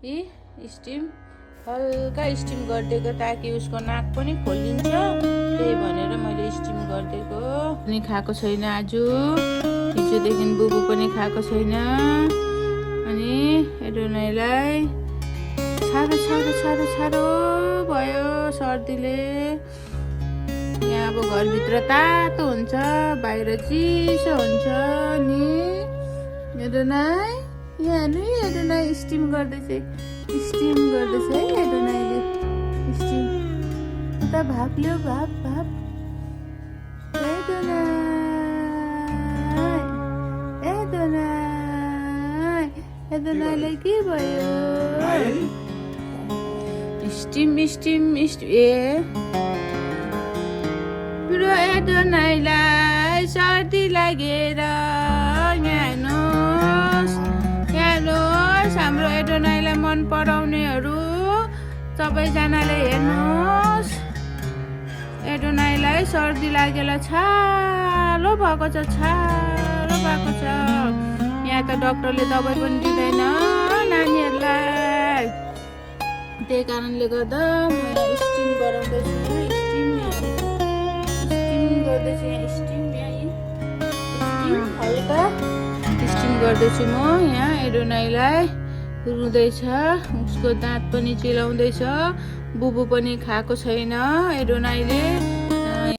Steam हल्का steam गरिदिएको ताकि उसको नाक पनि खोलिन्छ। त्यही भनेर मैले स्टिम गरिदिएको। पनि खाएको छैन आज, हिजोदेखि बुबु पनि खाएको छैन। अनि एडोनाईलाई छारो छारो छारो छारो भयो सर्दीले। यहाँ अब घरभित्र तातो हुन्छ, बाहिर चिसो हुन्छ नि। एडोनाई यहाँ नि एडोनाई स्टिम गर्दैछ है एडोनाईले स्टिम। उता भाप ल्याऊ, भाप भाप। एडोनाईलाई के भयो? Steam steam steam. पुरो एडोनाईलाई सर्दी लागेर हाम्रो एडोनाईलाई मन पराउनेहरू सबैजनाले हेर्नुहोस्। एडोनाईलाई सर्दी लागेर छालो भएको छ। यहाँ त डाक्टरले दबाई पनि दिँदैन नानीहरूलाई। त्यही कारणले गर्दा म स्टिम गराउँदैछु। हल्का स्टिम गर्दैछु म। यहाँ एडोनाईलाई रुँदैछ, उसको दाँत पनि चिलाउँदैछ। बुबु पनि खाएको छैन एडोनाईले।